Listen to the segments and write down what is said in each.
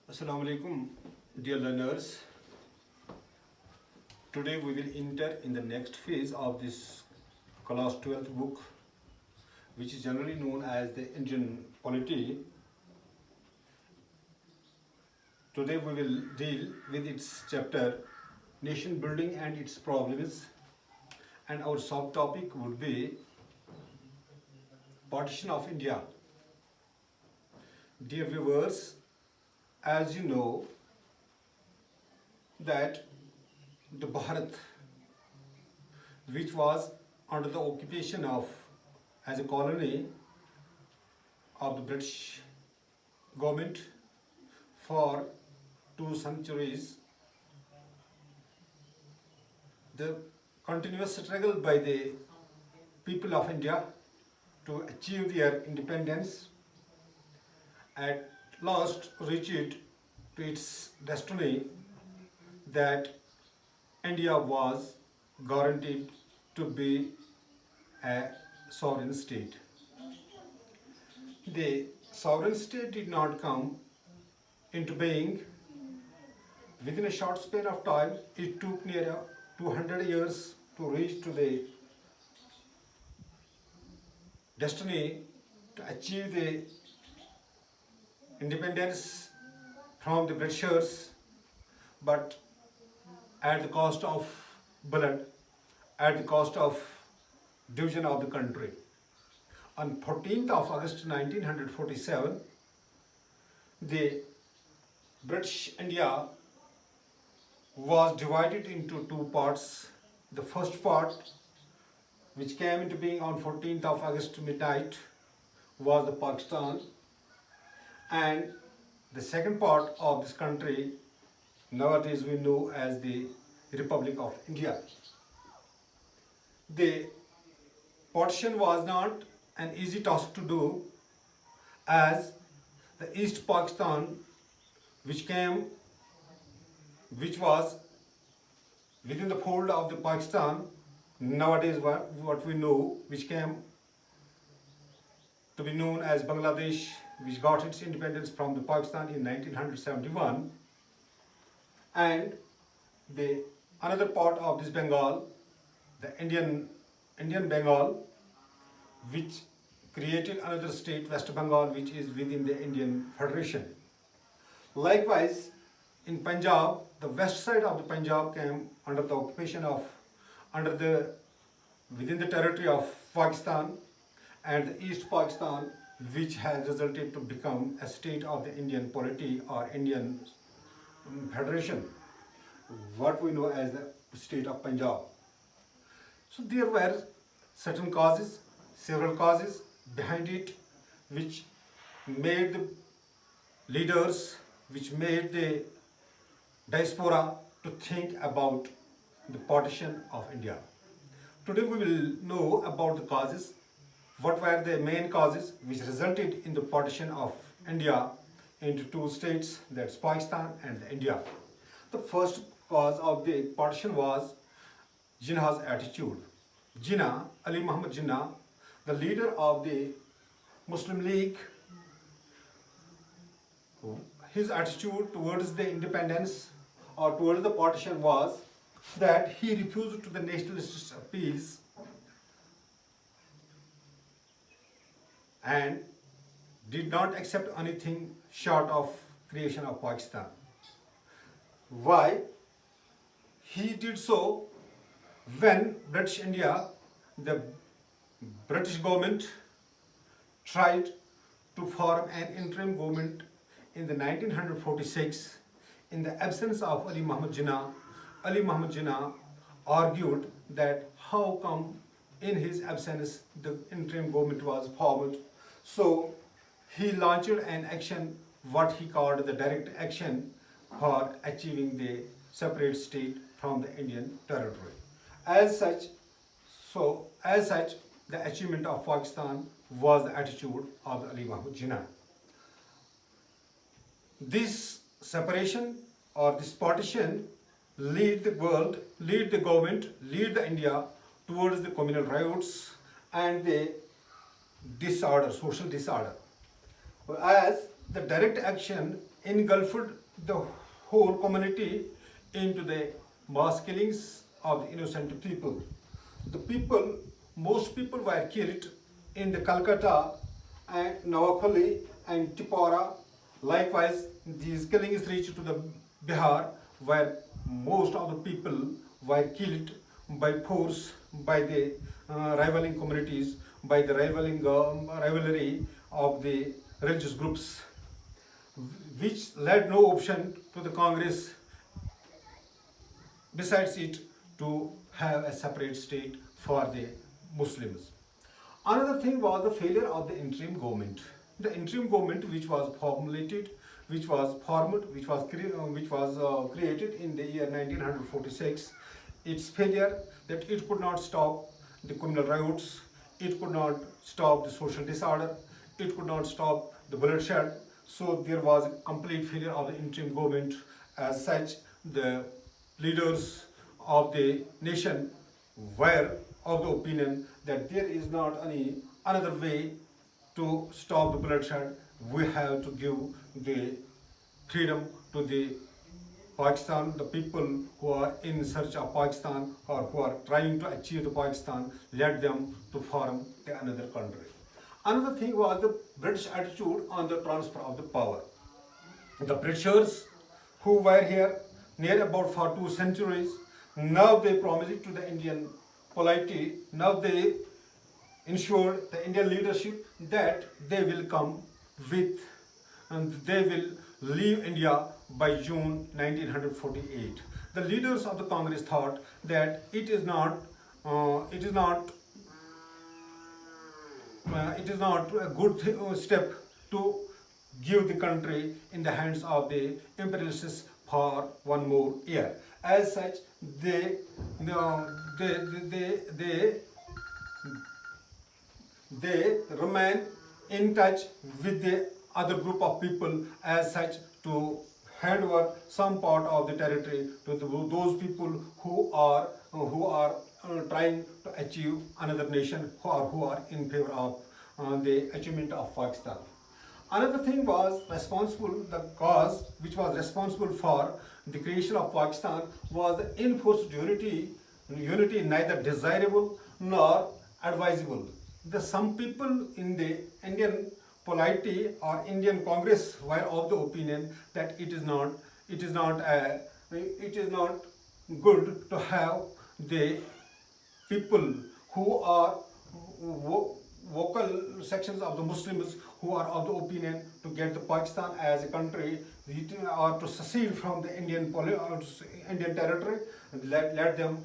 Assalamu alaikum, dear learners. Today we will enter in the next phase of this class 12th book, which is generally known as the Indian Polity. Today we will deal with its chapter Nation Building and its Problems, and our subtopic would be Partition of India. Dear viewers, as you know that the Bharat, which was under the occupation of as a colony of the British government for 2 centuries, the continuous struggle by the people of India to achieve their independence at last reached to its destiny that India was guaranteed to be a sovereign state. The sovereign state did not come into being within a short span of time. It took near 200 years to reach to the destiny to achieve the independence from the Britishers, but at the cost of blood, at the cost of division of the country. On 14th of August 1947, the British India was divided into two parts. The first part, which came into being on 14th of August midnight, was the Pakistan, and the second part of this country nowadays we know as the Republic of India. The partition was not an easy task to do, as the East Pakistan, which was within the fold of the Pakistan, nowadays what we know, which came to be known as Bangladesh, which got its independence from the Pakistan in 1971, and the another part of this Bengal, the Indian Bengal, which created another state, West Bengal, which is within the Indian Federation. Likewise, in Punjab, the west side of the Punjab came under the occupation of, within the territory of Pakistan, and the East Pakistan, which has resulted to become a state of the Indian polity or Indian Federation, what we know as the state of Punjab. So there were certain causes, several causes behind it, which made the leaders, which made the diaspora to think about the partition of India. Today we will know about the causes. What were the main causes which resulted in the partition of India into two states, that's Pakistan and India. The first cause of the partition was Jinnah's attitude. Jinnah, Ali Muhammad Jinnah, the leader of the Muslim League, his attitude towards the independence or towards the partition was that he refused to the nationalist appeals and did not accept anything short of creation of Pakistan. Why? He did so when British India, the British government, tried to form an interim government in the 1946 in the absence of Ali Muhammad Jinnah. Ali Muhammad Jinnah argued that how come in his absence the interim government was formed. So he launched an action, what he called the direct action, for achieving the separate state from the Indian territory. As such, the achievement of Pakistan was the attitude of Ali Muhammad Jinnah. This separation or this partition lead the world, lead the government, lead the India towards the communal riots and the disorder, social disorder. As the direct action engulfed the whole community into the mass killings of the innocent people. The people, most people were killed in the Calcutta and Noakhali and Tipora. Likewise, these killings reached to the Bihar, where most of the people were killed by force by the rivaling communities, by the rivalry of the religious groups, which led no option to the Congress besides it to have a separate state for the Muslims. Another thing was the failure of the interim government. The interim government, which was formulated, which was formed, which was created in the year 1946, its failure that it could not stop the criminal riots, it could not stop the social disorder, it could not stop the bloodshed. So there was a complete failure of the interim government. As such, the leaders of the nation were of the opinion that there is not any another way to stop the bloodshed. We have to give the freedom to the Pakistan, the people who are in search of Pakistan or who are trying to achieve the Pakistan, let them to form the another country. Another thing was the British attitude on the transfer of the power. The Britishers who were here near about for 2 centuries, now they promise it to the Indian polity, now they ensure the Indian leadership that they will come with and they will leave India by June 1948. The leaders of the Congress thought that it is not a good step to give the country in the hands of the imperialists for one more year. As such, they remain in touch with the other group of people as such to hand over some part of the territory to those people who are trying to achieve another nation who are in favor of the achievement of Pakistan. Another thing was responsible, the cause which was responsible for the creation of Pakistan was the enforced unity neither desirable nor advisable. Some people in the Indian polity or Indian Congress were of the opinion that it is not good to have the people who are vocal sections of the Muslims who are of the opinion to get the Pakistan as a country or to secede from the Indian territory, let them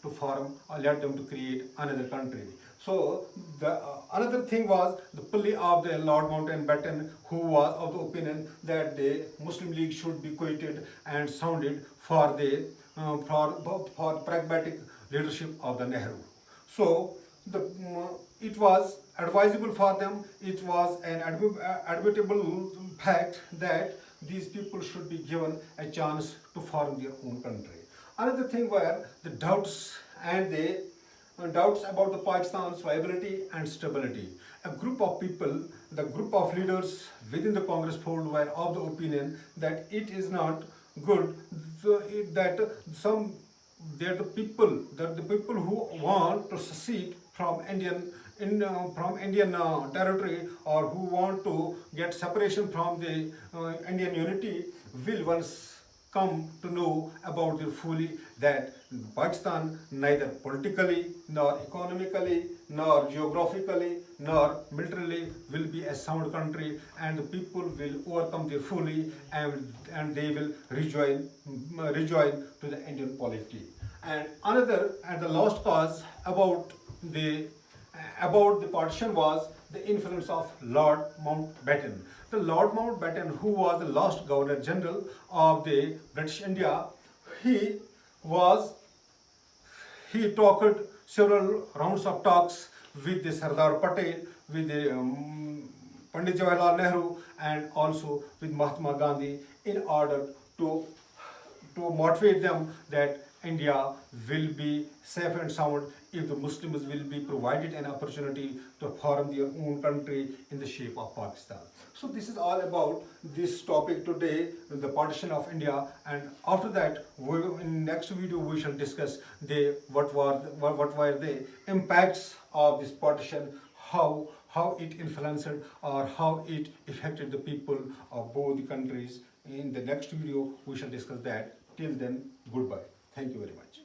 to form or let them to create another country. So the another thing was the plea of the Lord Mountbatten, who was of the opinion that the Muslim League should be quieted and sounded for the for pragmatic leadership of the Nehru. So it was advisable for them. It was an admittable fact that these people should be given a chance to form their own country. Another thing were the doubts about the Pakistan's viability and stability. A group of people, the group of leaders within the Congress fold were of the opinion that it is not good that the people who want to secede from Indian territory or who want to get separation from the Indian unity will once come to know about it fully that Pakistan neither politically nor economically nor geographically nor militarily will be a sound country, and the people will overcome their fully and they will rejoin to the Indian polity. And the last cause about the partition was the influence of Lord Mountbatten. The Lord Mountbatten, who was the last Governor General of the British India, he talked several rounds of talks with the Sardar Patel, with the Pandit Jawaharlal Nehru, and also with Mahatma Gandhi in order to motivate them that India will be safe and sound if the Muslims will be provided an opportunity to form their own country in the shape of Pakistan. So this is all about this topic today, the partition of India, and after that, in next video we shall discuss what were the impacts of this partition, how it influenced or how it affected the people of both the countries. In the next video we shall discuss that. Till then, goodbye. Thank you very much.